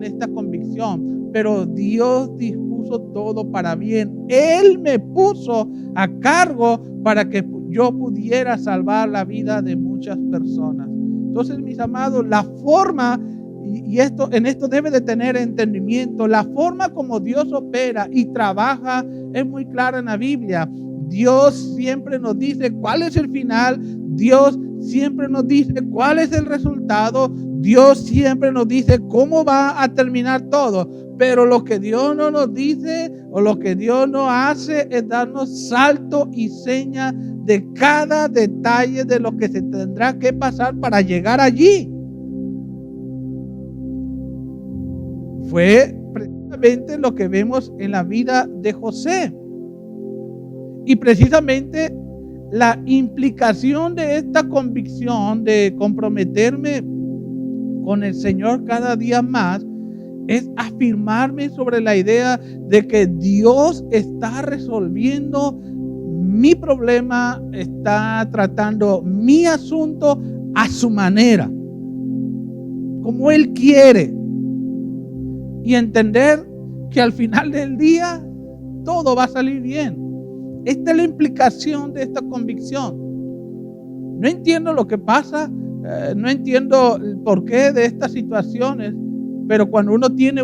esta convicción, pero Dios dispuso todo para bien. Él me puso a cargo para que yo pudiera salvar la vida de muchas personas. Entonces, mis amados, la forma, y en esto debe de tener entendimiento, la forma como Dios opera y trabaja es muy clara en la Biblia. Dios siempre nos dice cuál es el final, Dios siempre nos dice cuál es el resultado, Dios siempre nos dice cómo va a terminar todo. Pero lo que Dios no nos dice o lo que Dios no hace es darnos salto y seña de cada detalle de lo que se tendrá que pasar para llegar allí. Fue precisamente lo que vemos en la vida de José. Y precisamente la implicación de esta convicción de comprometerme con el Señor cada día más es afirmarme sobre la idea de que Dios está resolviendo mi problema, está tratando mi asunto a su manera, como Él quiere. Y entender que al final del día todo va a salir bien. Esta es la implicación de esta convicción. No entiendo lo que pasa, no entiendo el porqué de estas situaciones, pero cuando uno tiene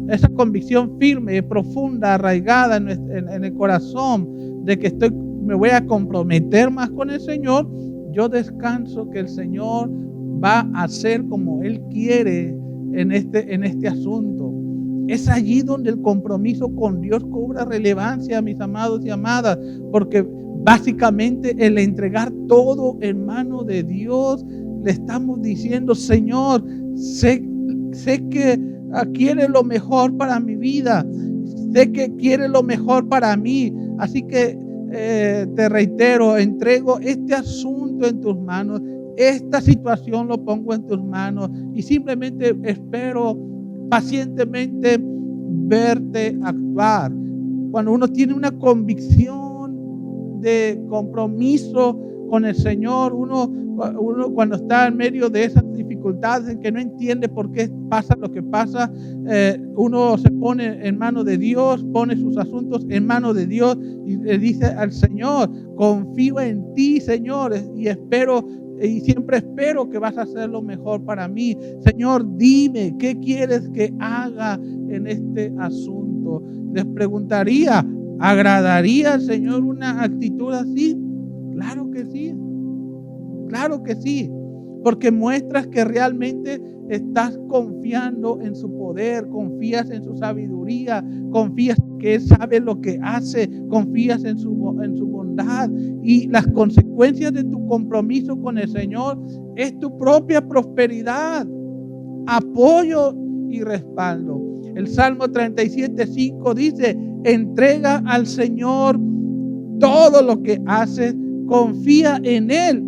esa convicción firme, profunda, arraigada en el corazón, de que me voy a comprometer más con el Señor, yo descanso que el Señor va a hacer como Él quiere en este asunto. Es allí donde el compromiso con Dios cobra relevancia, mis amados y amadas, porque básicamente el entregar todo en manos de Dios, le estamos diciendo: Señor, sé que quiere lo mejor para mi vida, sé que quiere lo mejor para mí, así que te reitero, entrego este asunto en tus manos, esta situación lo pongo en tus manos y simplemente espero pacientemente verte actuar. Cuando uno tiene una convicción de compromiso con el Señor, uno cuando está en medio de esas dificultades en que no entiende por qué pasa lo que pasa, uno se pone en manos de Dios, pone sus asuntos en manos de Dios y le dice al Señor: confío en ti, Señor, y siempre espero que vas a hacer lo mejor para mí. Señor, dime, ¿qué quieres que haga en este asunto? Les preguntaría, ¿agradaría al Señor una actitud así? Claro que sí. Claro que sí. Porque muestras que realmente estás confiando en su poder, confías en su sabiduría, confías que Él sabe lo que hace, confías en su bondad, y las consecuencias de tu compromiso con el Señor es tu propia prosperidad, apoyo y respaldo. El Salmo 37:5 dice: entrega al Señor todo lo que haces, confía en Él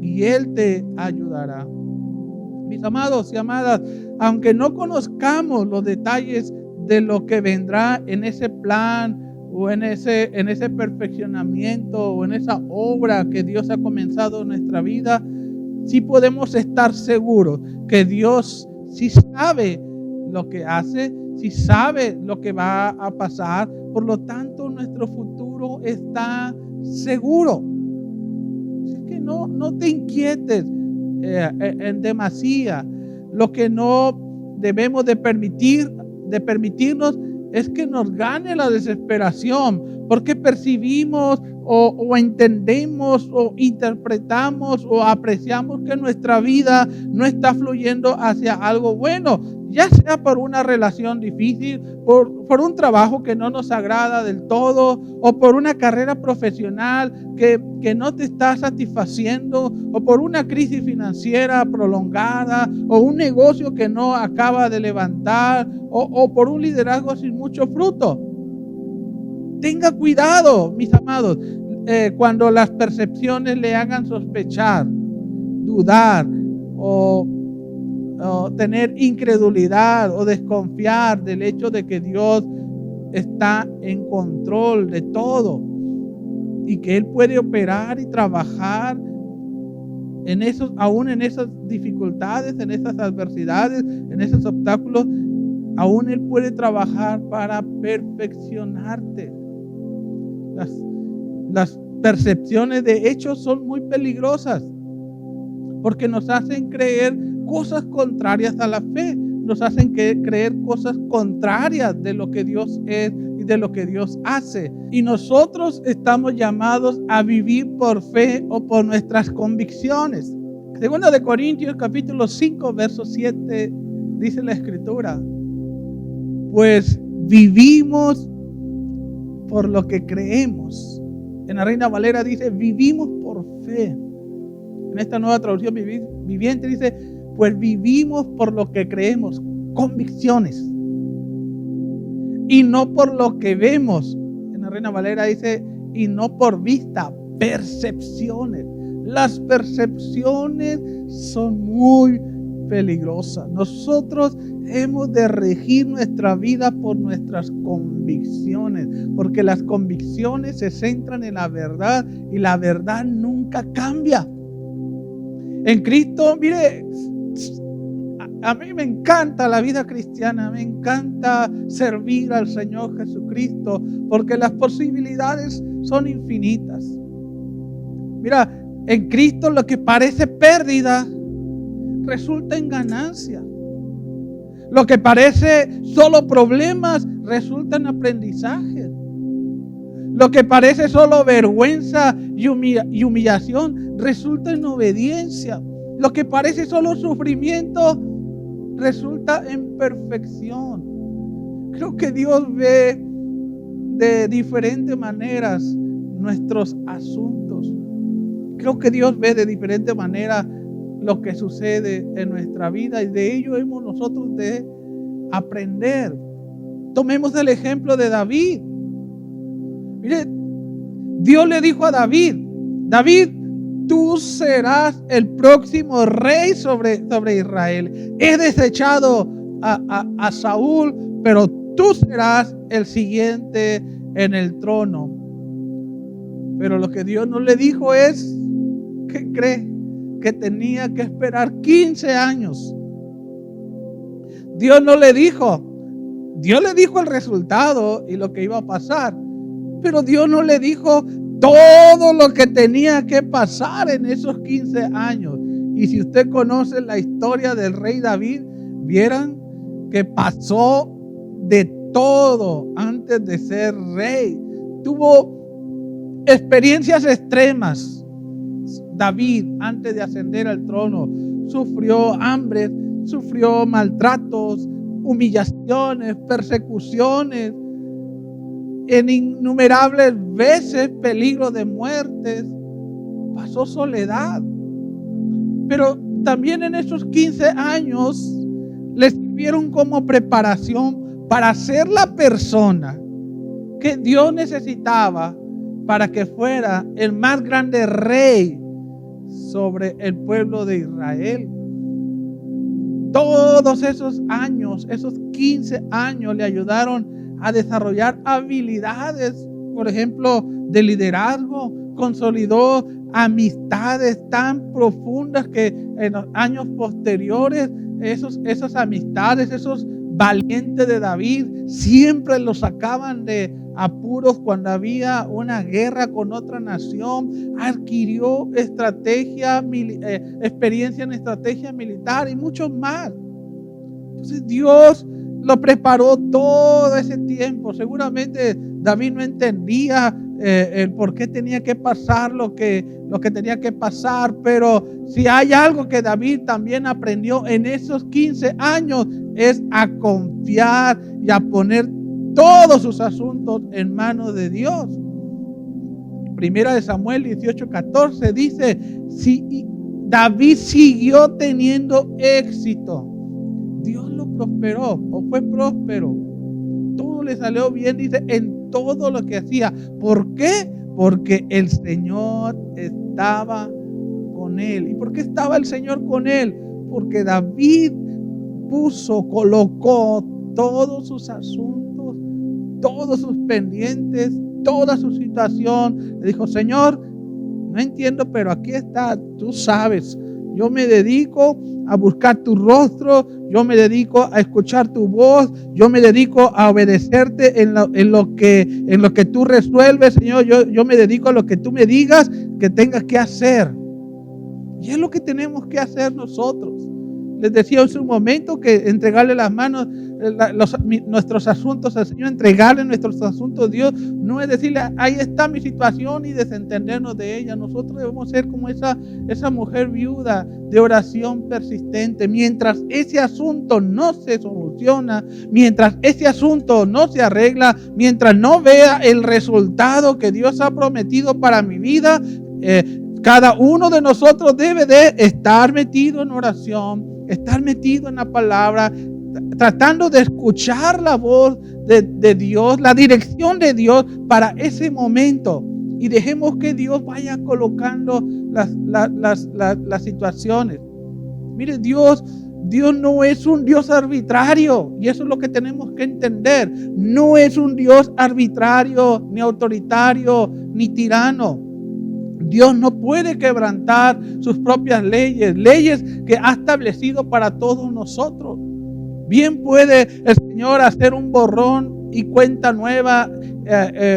y Él te ayudará. Mis amados y amadas, aunque no conozcamos los detalles de lo que vendrá en ese plan o en ese perfeccionamiento o en esa obra que Dios ha comenzado en nuestra vida, sí podemos estar seguros que Dios sí sabe lo que hace, sí sabe lo que va a pasar. Por lo tanto, nuestro futuro está seguro. Así que no te inquietes en demasía. Lo que no debemos de permitirnos es que nos gane la desesperación, porque percibimos o entendemos o interpretamos o apreciamos que nuestra vida no está fluyendo hacia algo bueno, ya sea por una relación difícil, por un trabajo que no nos agrada del todo, o por una carrera profesional que no te está satisfaciendo, o por una crisis financiera prolongada, o un negocio que no acaba de levantar, o por un liderazgo sin mucho fruto. Tenga cuidado, mis amados, cuando las percepciones le hagan sospechar, dudar o tener incredulidad o desconfiar del hecho de que Dios está en control de todo y que Él puede operar y trabajar aún en esas dificultades, en esas adversidades, en esos obstáculos. Aún Él puede trabajar para perfeccionarte. Las percepciones de hechos son muy peligrosas porque nos hacen creer cosas contrarias a la fe, nos hacen creer cosas contrarias de lo que Dios es y de lo que Dios hace. Y nosotros estamos llamados a vivir por fe o por nuestras convicciones. Segunda de Corintios capítulo 5 verso 7 dice la Escritura: pues vivimos por lo que creemos. En la Reina Valera dice: vivimos por fe. En esta nueva traducción viviente dice: pues vivimos por lo que creemos, convicciones, y no por lo que vemos. En la Reina Valera dice: y no por vista, percepciones. Las percepciones son muy peligrosas. Nosotros hemos de regir nuestra vida por nuestras convicciones, porque las convicciones se centran en la verdad y la verdad nunca cambia. En Cristo, mire, a mí me encanta la vida cristiana, me encanta servir al Señor Jesucristo, porque las posibilidades son infinitas. Mira, en Cristo lo que parece pérdida resulta en ganancia. Lo que parece solo problemas resulta en aprendizaje. Lo que parece solo vergüenza y humillación resulta en obediencia. Lo que parece solo sufrimiento resulta en perfección. Creo que Dios ve de diferentes maneras nuestros asuntos. Creo que Dios ve de diferente manera lo que sucede en nuestra vida, y de ello hemos nosotros de aprender. Tomemos el ejemplo de David. Mire, Dios le dijo a David: David, tú serás el próximo rey sobre Israel. He desechado a Saúl, pero tú serás el siguiente en el trono. Pero lo que Dios no le dijo es, ¿qué cree? Que tenía que esperar 15 años. Dios no le dijo. Dios le dijo el resultado y lo que iba a pasar, pero Dios no le dijo todo lo que tenía que pasar en esos 15 años. Y si usted conoce la historia del rey David, vieran que pasó de todo antes de ser rey. Tuvo experiencias extremas. David, antes de ascender al trono, sufrió hambre, sufrió maltratos, humillaciones, persecuciones, en innumerables veces peligro de muertes, pasó soledad. Pero también en esos 15 años le sirvieron como preparación para ser la persona que Dios necesitaba para que fuera el más grande rey sobre el pueblo de Israel. Todos esos años, esos 15 años, le ayudaron a desarrollar habilidades, por ejemplo, de liderazgo. Consolidó amistades tan profundas que en los años posteriores, esas amistades, esos valientes de David, siempre los sacaban de apuros, cuando había una guerra con otra nación, adquirió experiencia en estrategia militar y mucho más. Entonces Dios lo preparó todo ese tiempo. Seguramente David no entendía el por qué tenía que pasar lo que tenía que pasar, pero si hay algo que David también aprendió en esos 15 años es a confiar y a poner todos sus asuntos en manos de Dios. Primera de Samuel 18:14 dice, si David siguió teniendo éxito, Dios lo prosperó o fue próspero. Todo le salió bien, dice, en todo lo que hacía. ¿Por qué? Porque el Señor estaba con él. ¿Y por qué estaba el Señor con él? Porque David colocó todos sus asuntos, todos sus pendientes, toda su situación. Le dijo, Señor, no entiendo, pero aquí está, tú sabes. Yo me dedico a buscar tu rostro, yo me dedico a escuchar tu voz, yo me dedico a obedecerte en lo que tú resuelves, Señor. Yo me dedico a lo que tú me digas que tengas que hacer. Y es lo que tenemos que hacer nosotros. Les decía hace un momento que entregarle las manos, nuestros asuntos al Señor, entregarle nuestros asuntos a Dios, no es decirle, ahí está mi situación y desentendernos de ella. Nosotros debemos ser como esa mujer viuda de oración persistente. Mientras ese asunto no se soluciona, mientras ese asunto no se arregla, mientras no vea el resultado que Dios ha prometido para mi vida, cada uno de nosotros debe de estar metido en oración, estar metido en la palabra, tratando de escuchar la voz de Dios, la dirección de Dios para ese momento. Y dejemos que Dios vaya colocando las situaciones. Mire, Dios no es un Dios arbitrario, y eso es lo que tenemos que entender. No es un Dios arbitrario, ni autoritario, ni tirano. Dios no puede quebrantar sus propias leyes que ha establecido para todos nosotros. Bien puede el Señor hacer un borrón y cuenta nueva,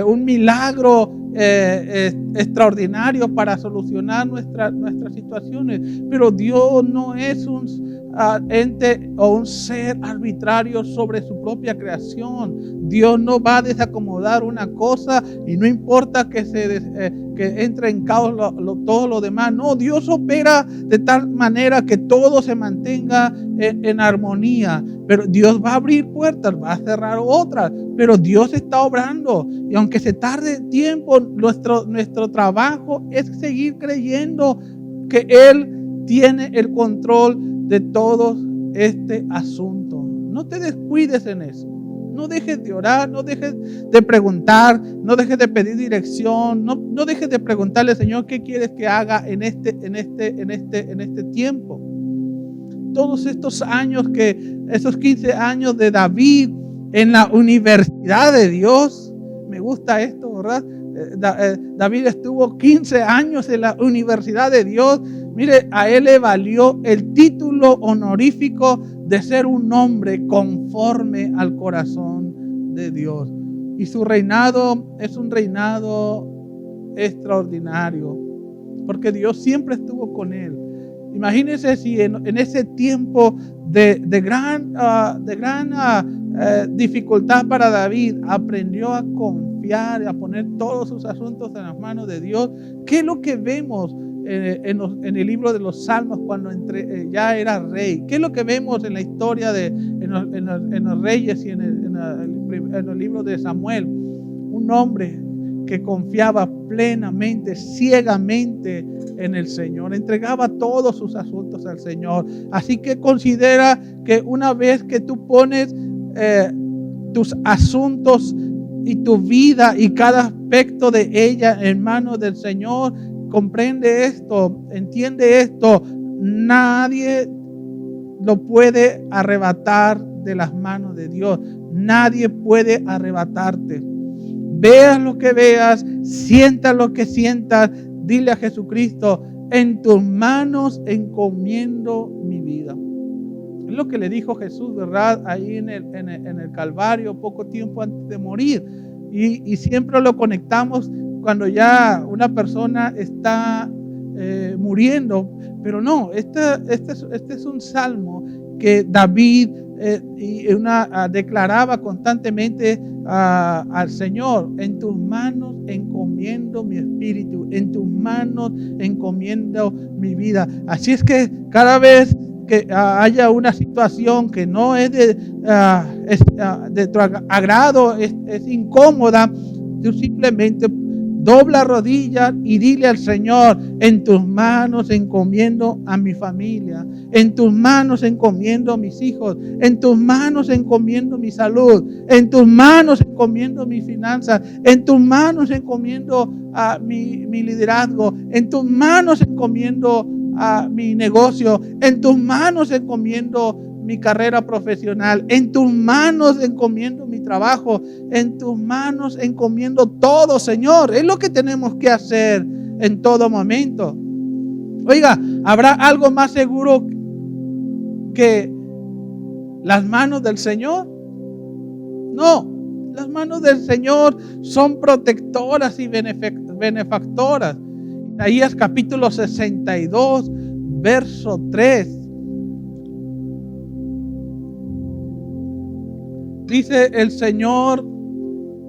un milagro extraordinario para solucionar nuestras situaciones, pero Dios no es un ente o un ser arbitrario sobre su propia creación. Dios no va a desacomodar una cosa y no importa que entre en caos todo lo demás. No, Dios opera de tal manera que todo se mantenga en armonía. Pero Dios va a abrir puertas, va a cerrar otras, pero Dios está obrando. Y aunque se tarde tiempo, nuestro trabajo es seguir creyendo que Él tiene el control de todo este asunto. No te descuides en eso. No dejes de orar, no dejes de preguntar, no dejes de pedir dirección, no dejes de preguntarle, Señor, ¿qué quieres que haga en este tiempo? Todos estos años, esos 15 años de David en la universidad de Dios, me gusta esto, ¿verdad? David estuvo 15 años en la universidad de Dios. Mire, a él le valió el título honorífico de ser un hombre conforme al corazón de Dios. Y su reinado es un reinado extraordinario, porque Dios siempre estuvo con él. Imagínense si en ese tiempo de gran dificultad para David aprendió a confiar y a poner todos sus asuntos en las manos de Dios. ¿Qué es lo que vemos en el libro de los Salmos cuando ya era rey? ¿Qué es lo que vemos en la historia en los reyes y en el libro de Samuel? Un hombre que confiaba plenamente, ciegamente en el Señor, entregaba todos sus asuntos al Señor. Así que considera que una vez que tú pones tus asuntos y tu vida y cada aspecto de ella en manos del Señor, comprende esto, entiende esto, nadie lo puede arrebatar de las manos de Dios. Nadie puede arrebatarte. Veas lo que veas, sientas lo que sientas, dile a Jesucristo, en tus manos encomiendo mi vida. Es lo que le dijo Jesús, ¿verdad? Ahí en el Calvario, poco tiempo antes de morir. y siempre lo conectamos cuando ya una persona está muriendo, pero no, este es un salmo que David declaraba constantemente al Señor: en tus manos encomiendo mi espíritu, en tus manos encomiendo mi vida. Así es que cada vez que haya una situación que no es de tu agrado, es incómoda, tú simplemente dobla rodillas y dile al Señor: en tus manos encomiendo a mi familia, en tus manos encomiendo a mis hijos, en tus manos encomiendo mi salud, en tus manos encomiendo mis finanzas, en tus manos encomiendo a mi liderazgo, en tus manos encomiendo a mi negocio, en tus manos encomiendo mi carrera profesional, en tus manos encomiendo mi trabajo, en tus manos encomiendo todo, Señor. Es lo que tenemos que hacer en todo momento. Oiga, ¿habrá algo más seguro que las manos del Señor? No, las manos del Señor son protectoras y benefactoras. Isaías capítulo 62, verso 3. Dice: el Señor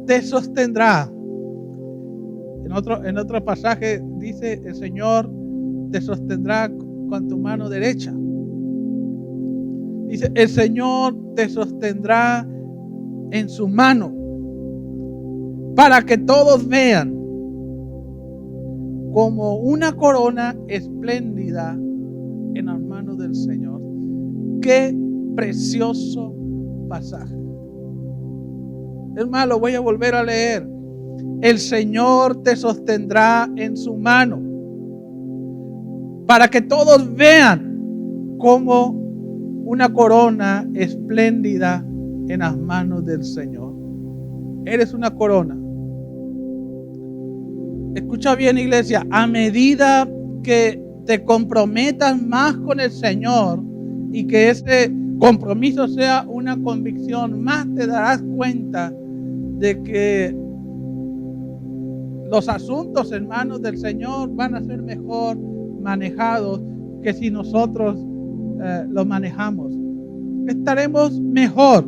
te sostendrá. En otro pasaje dice: el Señor te sostendrá con tu mano derecha. Dice: el Señor te sostendrá en su mano, para que todos vean, como una corona espléndida en las manos del Señor. Qué precioso pasaje. Es más, lo voy a volver a leer. El Señor te sostendrá en su mano, para que todos vean como una corona espléndida en las manos del Señor. Eres una corona. Escucha bien, iglesia. A medida que te comprometas más con el Señor y que ese compromiso sea una convicción, más te darás cuenta de que los asuntos en manos del Señor van a ser mejor manejados que si nosotros los manejamos. Estaremos mejor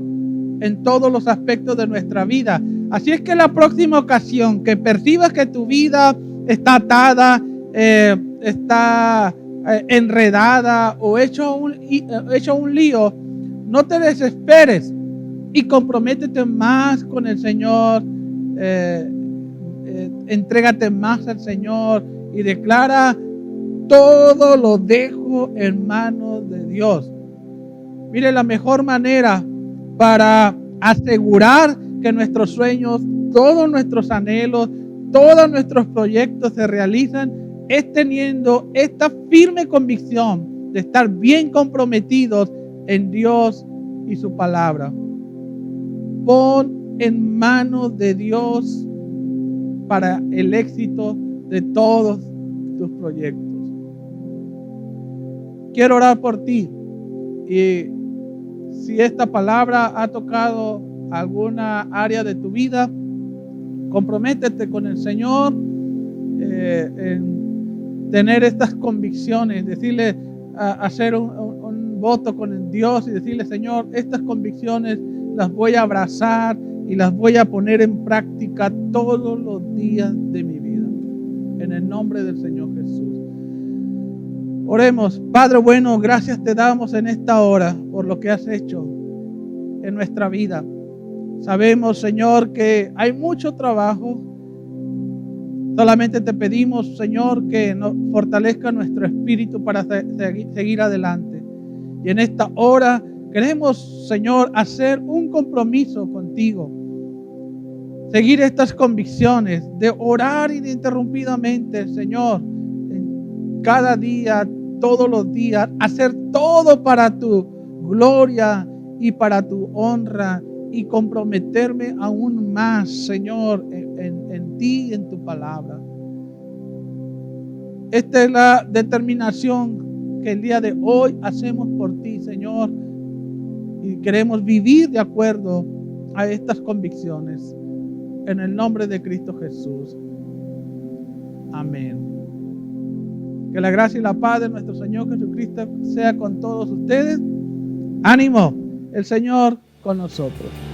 en todos los aspectos de nuestra vida. Así es que la próxima ocasión que percibas que tu vida está atada, está enredada o hecho un lío, no te desesperes y comprométete más con el Señor. Entrégate más al Señor y declara: todo lo dejo en manos de Dios. Mire, la mejor manera para asegurar que nuestros sueños, todos nuestros anhelos, todos nuestros proyectos se realizan es teniendo esta firme convicción de estar bien comprometidos en Dios y su palabra. Pon en manos de Dios para el éxito de todos tus proyectos. Quiero orar por ti, y si esta palabra ha tocado alguna área de tu vida, comprométete con el Señor en tener estas convicciones, decirle, hacer un voto con el Dios y decirle: Señor, estas convicciones las voy a abrazar y las voy a poner en práctica todos los días de mi vida. En el nombre del Señor Jesús. Oremos. Padre bueno, gracias te damos en esta hora por lo que has hecho en nuestra vida. Sabemos, Señor, que hay mucho trabajo. Solamente te pedimos, Señor, que nos fortalezca nuestro espíritu para seguir adelante. Y en esta hora queremos, Señor, hacer un compromiso contigo. Seguir estas convicciones de orar ininterrumpidamente, Señor, en cada día, todos los días, hacer todo para tu gloria y para tu honra, y comprometerme aún más, Señor, en ti y en tu palabra. Esta es la determinación que el día de hoy hacemos por ti, Señor, y queremos vivir de acuerdo a estas convicciones. en el nombre de Cristo Jesús. Amén. Que la gracia y la paz de nuestro Señor Jesucristo sea con todos ustedes. Ánimo, el Señor con nosotros.